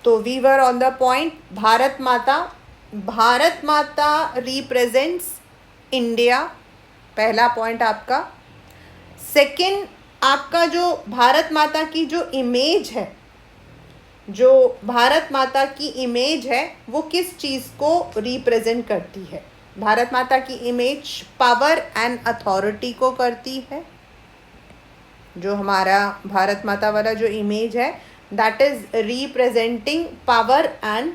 तो we were on the point, Bharat Mata, Bharat Mata represents India, पहला point आपका। सेकंड, आपका जो भारत माता की जो इमेज है, जो भारत माता की इमेज है वो किस चीज़ को रिप्रेजेंट करती है? भारत माता की इमेज पावर एंड अथॉरिटी को करती है। जो हमारा भारत माता वाला जो इमेज है, that is representing power and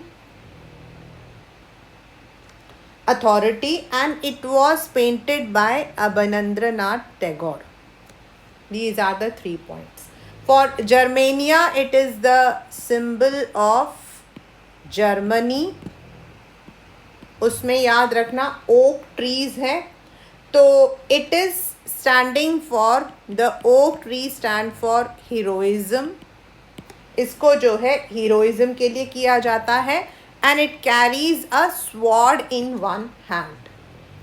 authority, and it was painted by Abanindranath Tagore. These are the 3 points. For Germania, it is the symbol of Germany. उसमें याद रखना ओक ट्रीज है, तो it is standing for the oak tree stand for heroism. इसको जो है heroism के लिए किया जाता है। And it carries a sword in one hand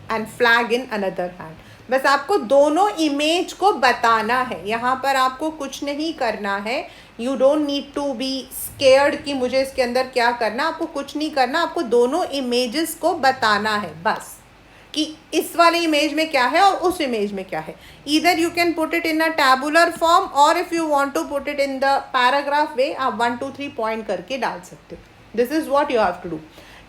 and flag in another hand. बस आपको दोनों इमेज को बताना है, यहाँ पर आपको कुछ नहीं करना है। You don't need to be scared कि मुझे इसके अंदर क्या करना, आपको कुछ नहीं करना, आपको दोनों इमेजेस को बताना है बस, कि इस वाले इमेज में क्या है और उस इमेज में क्या है। Either you can put it in a tabular form, और if you want to put it in the paragraph way, आप 1 2 3 पॉइंट करके डाल सकते हो। This is what you have to do.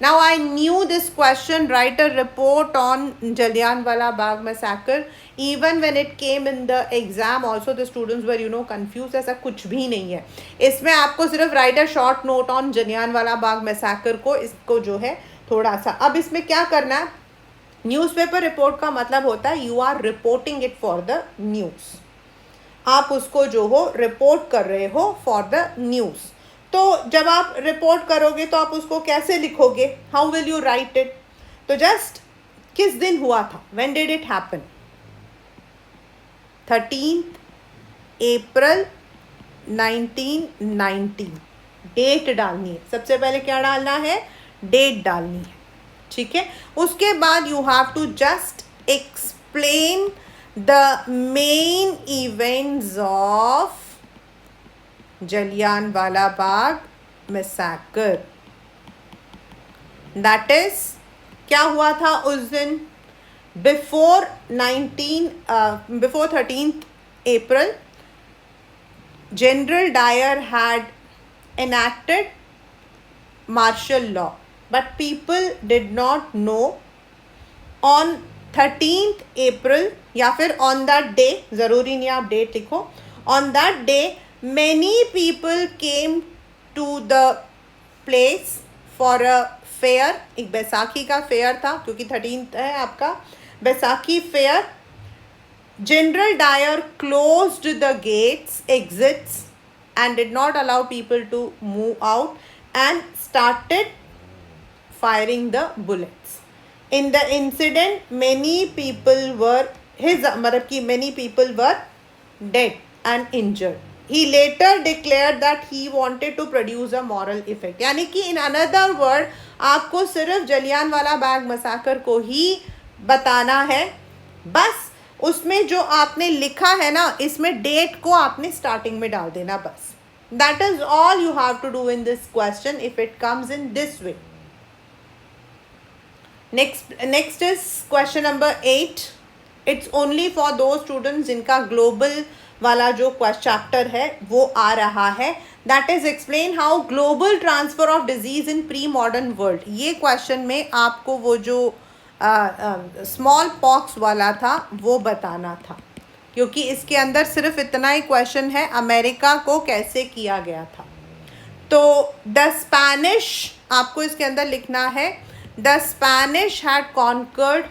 Now I knew this question, write a report on Jallianwala Bagh massacre. Even when it came in the exam also the students were confused. ऐसा कुछ भी नहीं है इसमें, आपको सिर्फ write a short note on Jallianwala Bagh massacre को, इसको जो है थोड़ा सा। अब इसमें क्या करना है, न्यूज़पेपर रिपोर्ट का मतलब होता है you are reporting it for the news, आप उसको जो हो रिपोर्ट कर रहे हो फॉर द न्यूज़। तो जब आप रिपोर्ट करोगे तो आप उसको कैसे लिखोगे, how will you write it? तो जस्ट किस दिन हुआ था, when did it happen, 13 April 1919, date डालनी है। सबसे पहले क्या डालना है, डेट डालनी है, ठीक है। उसके बाद you have to just explain the main events of Jallianwala Bagh massacre. That is, क्या हुआ था उस दिन? Before 13th April, General Dyer had enacted martial law, but people did not know. On 13th April या फिर on that day, ज़रूरी नहीं आप डेट लिखो, on that day many people came to the place for a fair. एक बैसाखी का fair था, क्योंकि 13th है आपका Baisakhi fair. General Dyer closed the gates, exits, and did not allow people to move out and started firing the bullets. In the incident many people were many people were dead and injured. He later declared that he wanted to produce a moral effect. यानी कि in another word, आपको सिर्फ Jallianwala Bagh massacre को ही बताना है, बस उसमें जो आपने लिखा है ना, इसमें डेट को आपने स्टार्टिंग में डाल देना बस। That is all you have to do in this question if it comes in this way. Next is question number 8. It's only for those students जिनका global वाला जो चैप्टर है वो आ रहा है। That is explain how global transfer of disease in pre modern world. ये question में आपको वो जो स्मॉल पॉक्स वाला था वो बताना था, क्योंकि इसके अंदर सिर्फ इतना ही क्वेश्चन है, अमेरिका को कैसे किया गया था। तो द स्पैनिश, आपको इसके अंदर लिखना है, the Spanish had conquered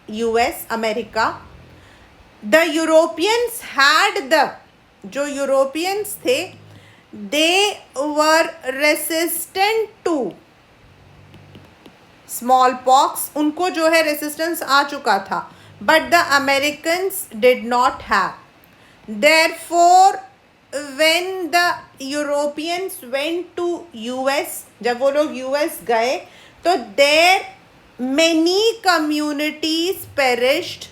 US, America. The Europeans had the, जो यूरोपियंस थे, they were resistant to smallpox, उनको जो है रेसिस्टेंस आ चुका था, but the Americans did not have. Therefore when the Europeans went to US, जब वो लोग यूएस गए तो देयर मेनी कम्युनिटीज पेरिश्ड,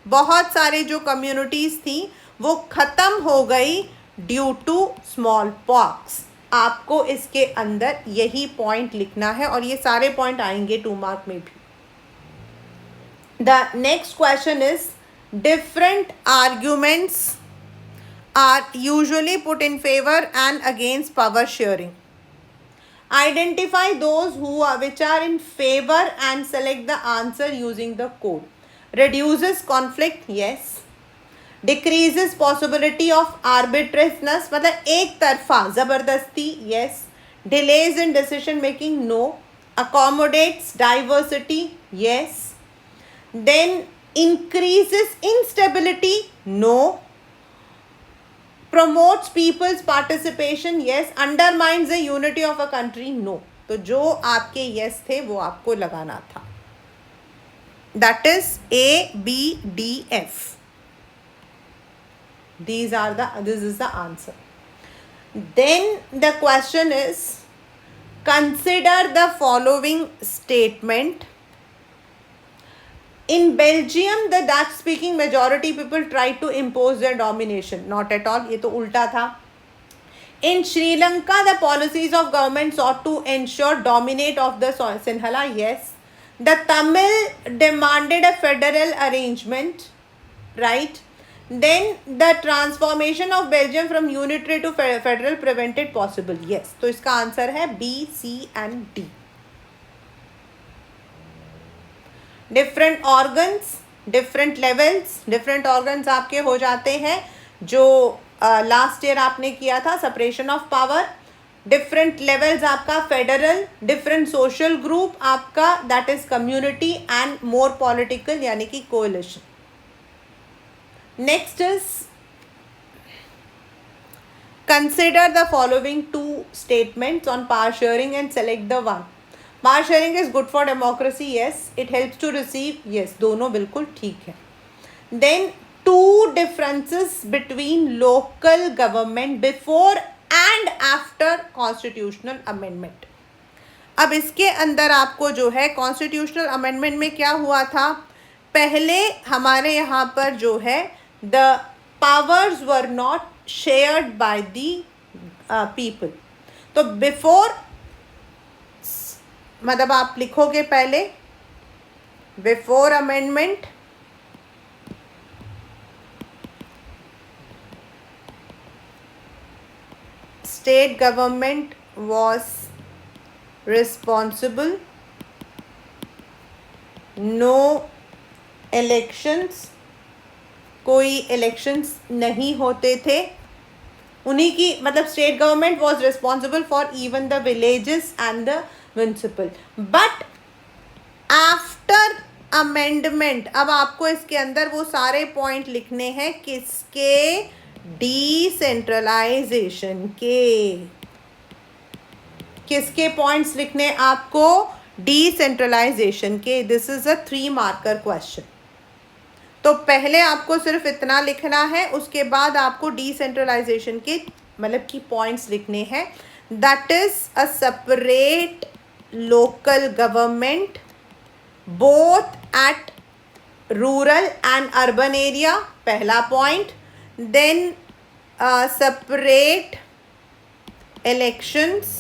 बहुत सारे जो कम्युनिटीज़ थी वो ख़त्म हो गई ड्यू टू स्मॉल पॉक्स। आपको इसके अंदर यही पॉइंट लिखना है और ये सारे पॉइंट आएंगे 2 मार्क में भी. The next question is, different arguments are usually put in favor and against power sharing. Identify those which are in favor and select the answer using the code. Reduces conflict, yes. Decreases possibility of arbitrariness, मतलब एक तरफा ज़बरदस्ती, yes. Delays in decision making, no. Accommodates diversity, yes. Then increases instability, no. Promotes people's participation, yes. Undermines the unity of a country, no. तो जो आपके yes थे वो आपको लगाना था. That is A, B, D, F. This is the answer. Then the question is, consider the following statement. In Belgium, the Dutch-speaking majority people tried to impose their domination. Not at all. ये तो उल्टा था. In Sri Lanka, the policies of government sought to ensure dominate of the Sinhala. Yes. The Tamil demanded a federal arrangement. Right. Then the transformation of Belgium from unitary to federal prevented possible. Yes. तो इसका answer है B, C and D. Different organs, different levels, different organs आपके हो जाते हैं जो last year आपने किया था, separation of power. Different levels आपका फेडरल, डिफरेंट सोशल ग्रुप आपका that is community and more political यानी कि coalition. Next is consider the following 2 statements on power sharing and select the one. Power sharing is good for democracy, yes. It helps to receive, yes. दोनों बिल्कुल ठीक है. Then 2 differences between local government before and after constitutional amendment. अब इसके अंदर आपको जो है constitutional amendment में क्या हुआ था, पहले हमारे यहाँ पर जो है the powers were not shared by the people. तो before मतलब आप लिखोगे पहले before amendment state government was responsible, no elections, कोई इलेक्शंस नहीं होते थे. उन्हीं की मतलब state government was responsible for even the villages and the municipal. But after amendment अब आपको इसके अंदर वो सारे पॉइंट लिखने हैं किसके, डिसेंट्रलाइजेशन के. किसके पॉइंट्स लिखने आपको, डिसेंट्रलाइजेशन के. This is a 3 marker question. तो पहले आपको सिर्फ इतना लिखना है, उसके बाद आपको डिसेंट्रलाइजेशन के मतलब की पॉइंट्स लिखने हैं. That is a separate local government both at rural and urban area, पहला point. Then separate elections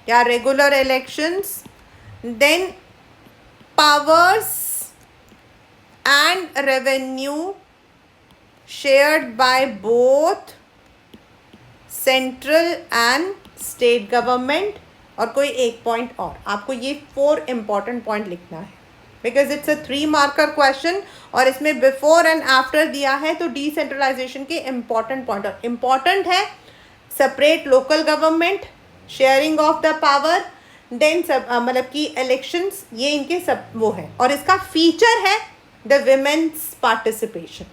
या regular elections. Then powers and revenue shared by both central and state government. और कोई एक पॉइंट और आपको ये 4 इंपॉर्टेंट पॉइंट लिखना है because it's a 3 marker question और इसमें बिफोर एंड आफ्टर दिया है. तो डिसेंट्रलाइजेशन के इंपॉर्टेंट पॉइंट और इम्पॉर्टेंट है separate local government, sharing of the power, then मतलब कि इलेक्शंस, ये इनके सब वो है. और इसका फीचर है the women's participation.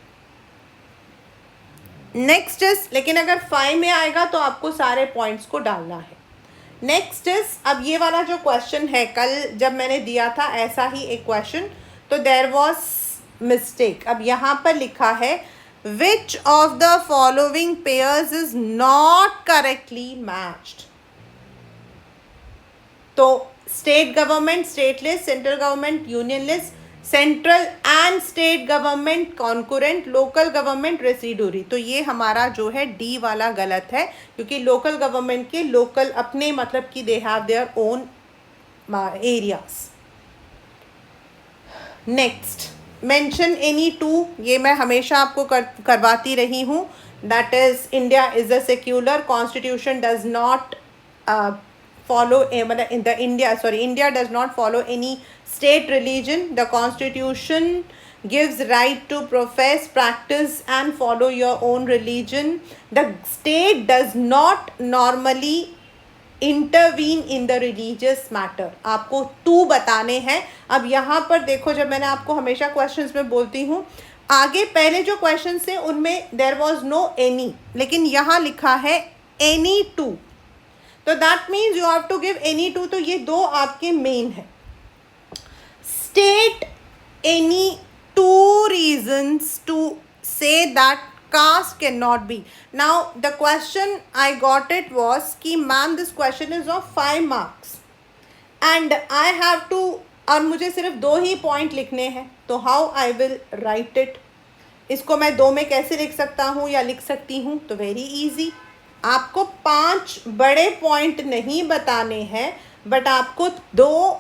Next is, लेकिन अगर 5 में आएगा तो आपको सारे पॉइंट्स को डालना है. नेक्स्ट इज, अब ये वाला जो क्वेश्चन है कल जब मैंने दिया था ऐसा ही एक क्वेश्चन, तो देयर वाज मिस्टेक. अब यहाँ पर लिखा है which of the following pairs is not correctly matched. तो state government state list, central government union list, central and state government concurrent, local government residuary. तो ये हमारा जो है डी वाला गलत है, क्योंकि लोकल गवर्नमेंट के लोकल अपने मतलब कि they have their own areas. Next, mention any two, ये मैं हमेशा आपको करवाती रही हूँ। That is India is a secular, constitution does not follow मतलब in the India does not follow any state religion. The constitution gives right to profess, practice and follow your own religion. The state does not normally intervene in the religious matter. आपको to बताने हैं। अब यहाँ पर देखो, जब मैंने आपको हमेशा क्वेश्चंस में बोलती हूँ, आगे पहले जो क्वेश्चंस थे उनमें देयर वाज नो एनी, लेकिन यहाँ लिखा है एनी टू, तो that means you have to give any two. तो ये दो आपके मेन है। State any two reasons to say that caste cannot be. Now the question I got it was कि ma'am this question is of 5 marks and I have to, और मुझे सिर्फ 2 ही point लिखने हैं, तो how I will write it, इसको मैं 2 में कैसे लिख सकता हूँ या लिख सकती हूँ? तो वेरी इजी, आपको 5 बड़े पॉइंट नहीं बताने हैं, बट आपको 2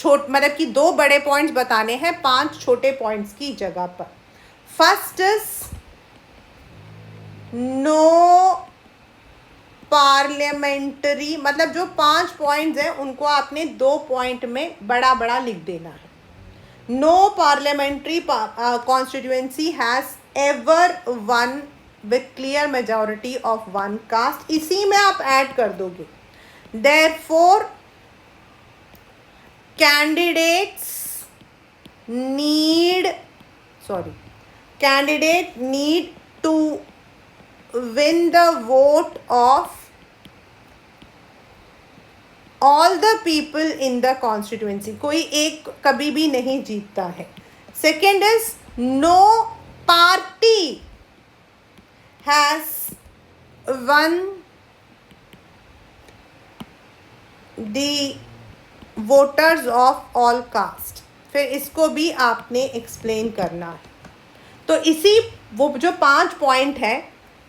मतलब कि 2 बड़े पॉइंट्स बताने हैं 5 छोटे पॉइंट्स की जगह पर। फर्स्ट इज नो पार्लियामेंट्री, मतलब जो 5 पॉइंट्स हैं उनको आपने 2 पॉइंट में बड़ा बड़ा लिख देना है। No parliamentary constituency has ever won with clear majority of one caste, इसी में आप ऐड कर दोगे। Therefore candidates need to win the vote of all the people in the constituency, कोई एक कभी भी नहीं जीतता है। Second is no party has won the voters of all caste, फिर इसको भी आपने एक्सप्लेन करना है। तो इसी वो जो 5 पॉइंट है,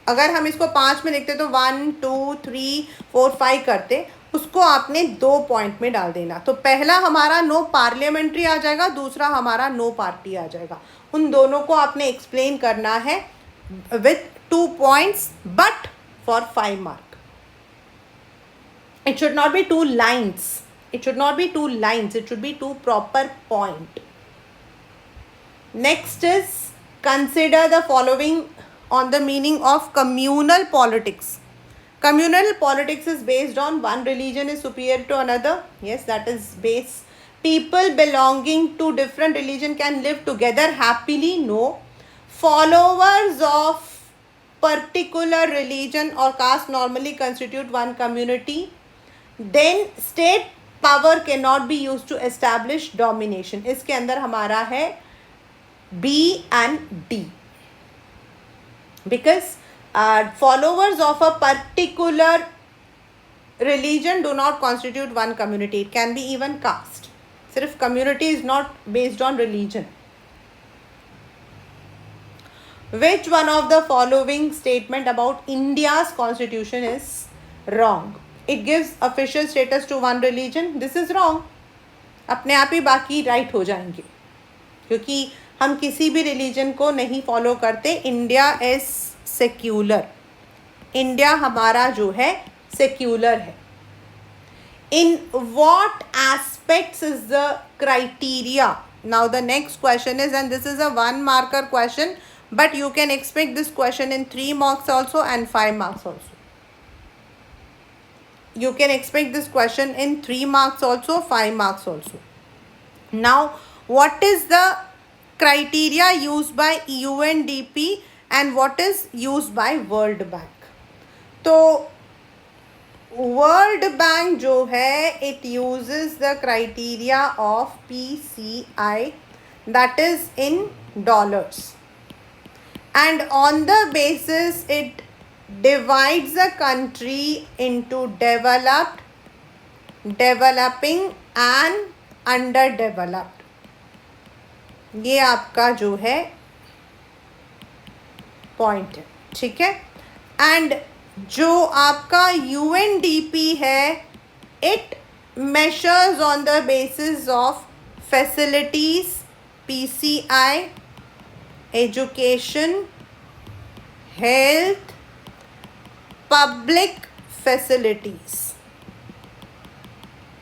अगर हम इसको 5 में लिखते तो 1 2 3 4 5 करते, उसको आपने 2 पॉइंट में डाल देना। तो पहला हमारा नो पार्लियामेंट्री आ जाएगा, दूसरा हमारा नो पार्टी आ जाएगा। उन दोनों को आपने एक्सप्लेन करना है with 2 points but for 5 mark. It should not be 2 lines. It should not be 2 lines. It should be 2 proper point. Next is consider the following on the meaning of communal politics. Communal politics is based on one religion is superior to another. Yes, that is base. People belonging to different religion can live together happily. No. Followers of particular religion or caste normally constitute one community. Then state power cannot be used to establish domination. इसके अंदर हमारा है B and D, because followers of a particular religion do not constitute one community. It can be even caste. सिर्फ community is not based on religion. Which one of the following statement about India's constitution is wrong? It gives official status to one religion. This is wrong. अपने आप ही बाकी right हो जाएंगे, क्योंकि हम किसी भी रिलीजन को नहीं फॉलो करते। इंडिया इज सेक्युलर, इंडिया हमारा जो है सेक्युलर है। In what aspects is the criteria? Now the next question is, and this is a 1 marker question, but you can expect this question in 3 marks also and 5 marks also. You can expect this question in 3 marks also, 5 marks also. Now, what is the criteria used by UNDP and what is used by World Bank? तो World Bank जो है, it uses the criteria of PCI, that is in dollars, and on the basis it divides the country into developed, developing and underdeveloped. ये आपका जो है point है, ठीक है। एंड जो आपका यूएनडीपी है, it measures on the basis of facilities, PCI, education, health, public facilities।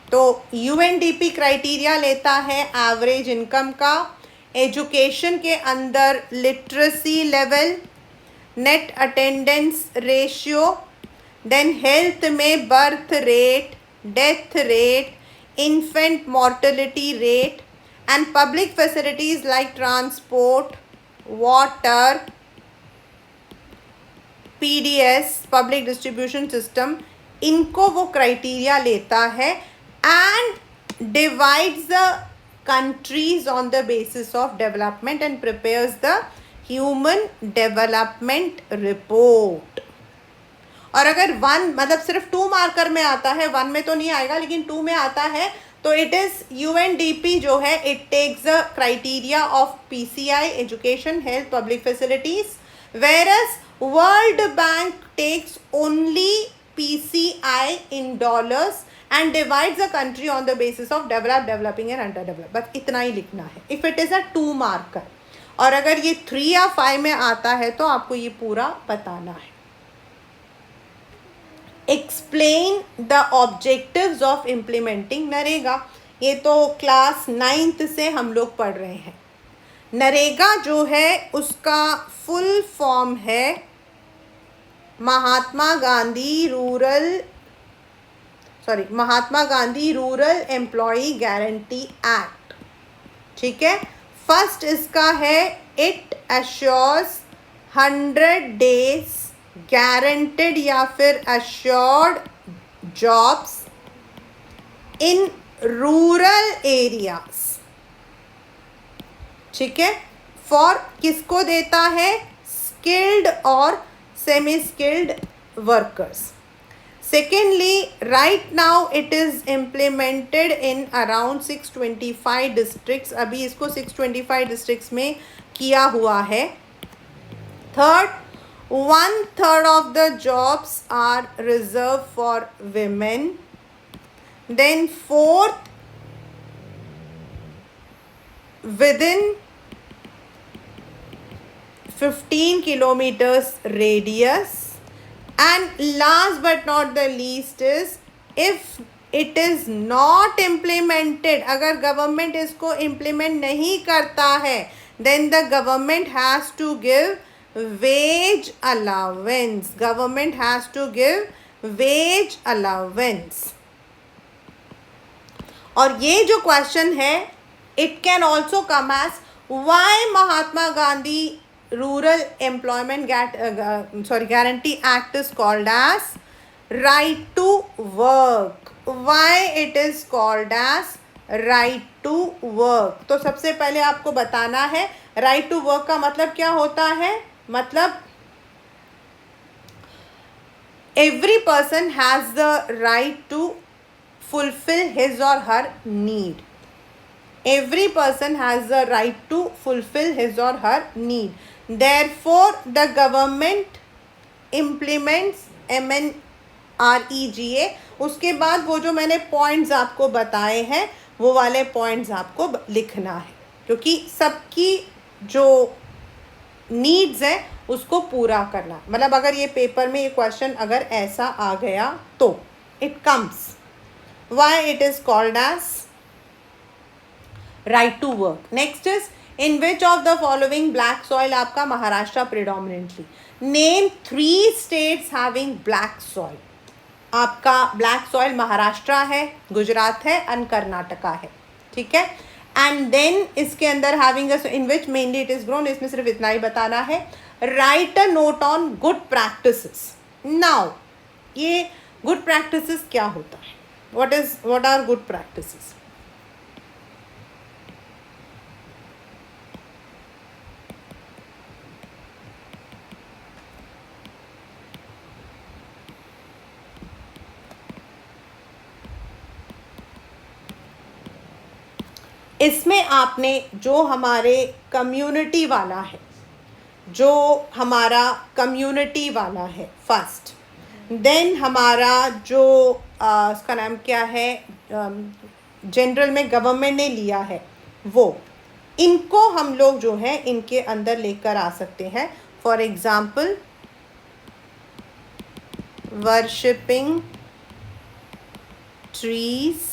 तो यूएनडीपी क्राइटेरिया लेता है एवरेज इनकम का, एजुकेशन के अंदर literacy level, net attendance ratio, then health में birth rate, death rate, infant mortality rate, and public facilities like transport, water, PDS, public distribution system, इनको वो criteria लेता है and divides the countries on the basis of development and prepares the human development report। और अगर one मतलब सिर्फ 2 marker में आता है, 1 में तो नहीं आएगा लेकिन 2 में आता है, तो इट इज यूएनडीपी जो है it takes the criteria of PCI, education, health, public facilities, whereas world bank takes only PCI in dollars and divides the country on the basis of develop, developing and under develop. बस इतना ही लिखना है if it is a 2 marker. और अगर ये 3 या 5 में आता है तो आपको ये पूरा बताना है। Explain the objectives of implementing NREGA. ये तो क्लास 9th से हम लोग पढ़ रहे हैं। नरेगा जो है उसका फुल फॉर्म है Mahatma Gandhi rural employ guarantee act, ठीक है। फर्स्ट इसका है इट एश्योर्स 100 days गारंटेड या फिर assured jobs in rural areas, ठीक है। फॉर किसको देता है? स्किल्ड और semi skilled workers. Secondly, right now it is implemented in around 625 districts. अभी इसको 625 डिस्ट्रिक्ट्स में किया हुआ है। Third, 1/3 of the jobs are reserved for women. Then fourth, within 15 kilometers radius. And last but not the least is if it is not implemented, अगर government इसको implement नहीं करता है, then the government has to give wage allowance. Government has to give wage allowance. और ये जो question है it can also come as why Mahatma Gandhi Rural Employment Guarantee Act is called as right to work. Why it is called as right to work? तो सबसे पहले आपको बताना है right to work का मतलब क्या होता है। मतलब every person has the right to fulfill his or her need. Every person has the right to fulfill his or her need. Therefore, the government implements MNREGA। उसके बाद वो जो मैंने पॉइंट्स आपको बताए हैं वो वाले पॉइंट्स आपको लिखना है, क्योंकि सबकी जो नीड्स है उसको पूरा करना। मतलब अगर ये पेपर में ये क्वेश्चन अगर ऐसा आ गया तो it comes why it is called as right to work. Next is in which of the following black soil, आपका Maharashtra predominantly. Name 3 states having black soil. आपका ब्लैक सॉइल महाराष्ट्र है, गुजरात है एंड कर्नाटका है, ठीक है। एंड देन इसके अंदर having in which mainly it is grown, इसमें सिर्फ इतना ही बताना है। Write a note on good practices. Now ये गुड प्रैक्टिसेस क्या होता है? What are good practices? इसमें आपने जो हमारे कम्युनिटी वाला है, जो हमारा कम्युनिटी वाला है फर्स्ट, देन हमारा जो उसका नाम क्या है, जनरल में गवर्नमेंट ने लिया है वो, इनको हम लोग जो है इनके अंदर लेकर आ सकते हैं. For example worshipping trees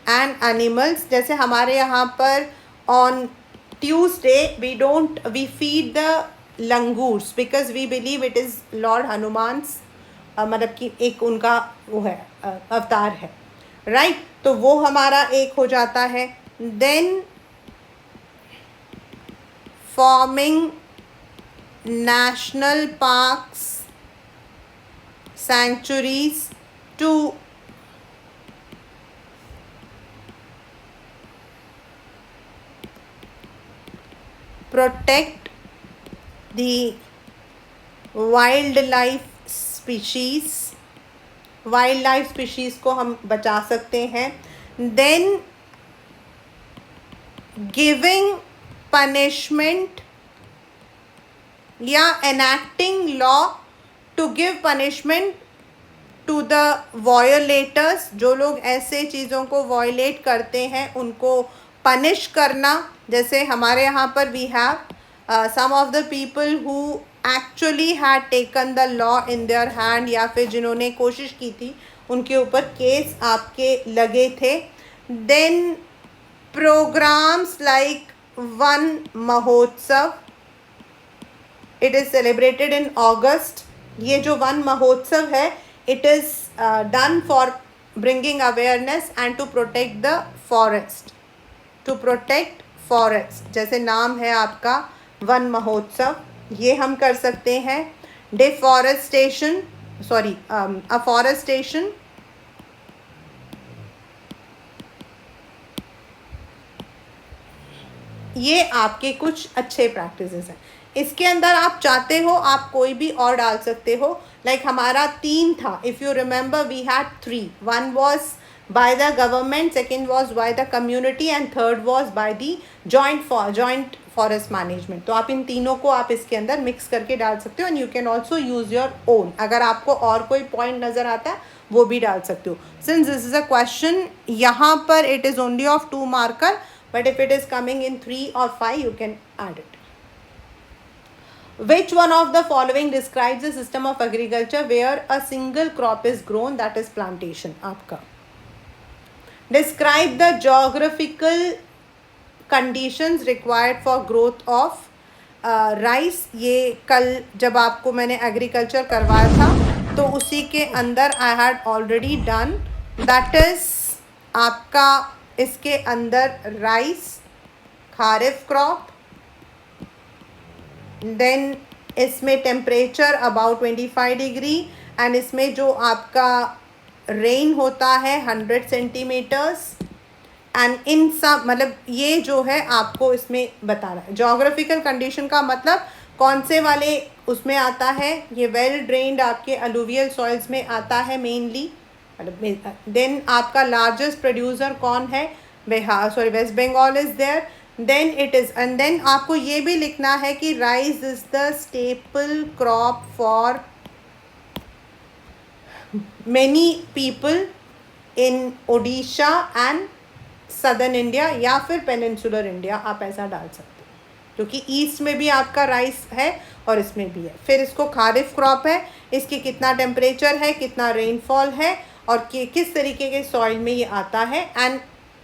and animals. जैसे हमारे यहाँ पर on Tuesday we feed the langurs because we believe it is Lord Hanuman's मतलब कि एक उनका वो है अवतार है, राइट. तो वो हमारा एक हो जाता है. Then forming national parks, sanctuaries to protect the wildlife species. Wild species को हम बचा सकते हैं. देन गिविंग पनिशमेंट या enacting law to give punishment to the violators. जो लोग ऐसे चीज़ों को वॉयलेट करते हैं उनको पनिश करना. जैसे हमारे यहाँ पर we have some of the people who actually had taken the law in their hand, या फिर जिन्होंने कोशिश की थी उनके ऊपर केस आपके लगे थे. Then programs like Van Mahotsav, it is celebrated in August. ये जो वन महोत्सव है it is done for bringing awareness and to protect the forest, to protect forest. जैसे नाम है आपका वन महोत्सव, ये हम कर सकते हैं. डिफॉरेस्टेशन, सॉरी अफॉरेस्टेशन, ये आपके कुछ अच्छे प्रैक्टिसेस हैं. इसके अंदर आप चाहते हो आप कोई भी और डाल सकते हो. लाइक हमारा 3 था, if you remember we had 3. One was by the government, second was by the community and third was by the joint forest management. तो आप इन तीनों को आप इसके अंदर मिक्स करके डाल सकते हो. And you can also use your own. अगर आपको और कोई पॉइंट नज़र आता है वो भी डाल सकते हो. Since this is a question, यहाँ पर it is only of 2 marker, but if it is coming in 3 or 5 you can add it. Which one of the following describes a system of agriculture where a single crop is grown, that is plantation. आपका describe the geographical conditions required for growth of rice. ये कल जब आपको मैंने agriculture करवाया था तो उसी के अंदर I had already done. That is आपका इसके अंदर राइस, खारिफ क्रॉप. देन इसमें टेम्परेचर अबाउट 25 डिग्री एंड इसमें जो आपका रेन होता है 100 सेंटीमीटर्स. एंड इन सब मतलब ये जो है आपको इसमें बताना है. जोग्राफिकल कंडीशन का मतलब कौन से वाले उसमें आता है, ये वेल ड्रेन्ड आपके अलूवियल सॉइल्स में आता है मेनली. मतलब देन आपका लार्जेस्ट प्रोड्यूसर कौन है, Bihar, sorry West Bengal is there. Then it is, and then आपको ये भी लिखना है कि rice is the staple crop for many people in Odisha and southern India या फिर पेनिनसुलर इंडिया. आप ऐसा डाल सकते हो क्योंकि ईस्ट में भी आपका राइस है और इसमें भी है. फिर इसको खारिफ क्रॉप है, इसकी कितना टेम्परेचर है, कितना रेनफॉल है और किस तरीके के सॉइल में ये आता है. And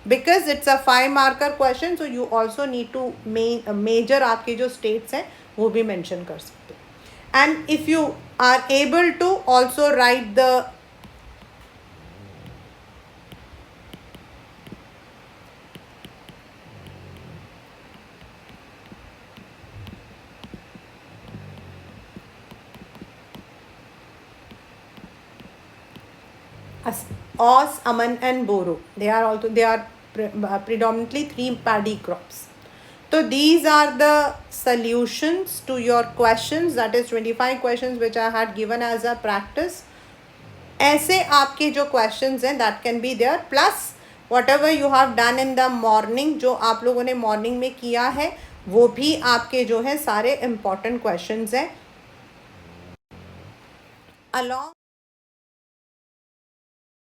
because it's a 5 marker question, so you also need to measure आपके जो स्टेट्स हैं वो भी मेंशन कर सकते हो. And if you are able to also write the Os, Aman and Boro, they are predominantly 3 paddy crops. So these are the solutions to your questions, that is 25 questions which I had given as a practice. ऐसे आपके जो questions हैं that can be there, plus what ever you have done in the morning, जो आप लोगों ने morning में किया है वो भी आपके जो है सारे इम्पॉर्टेंट क्वेश्चंस हैं। अलॉन्ग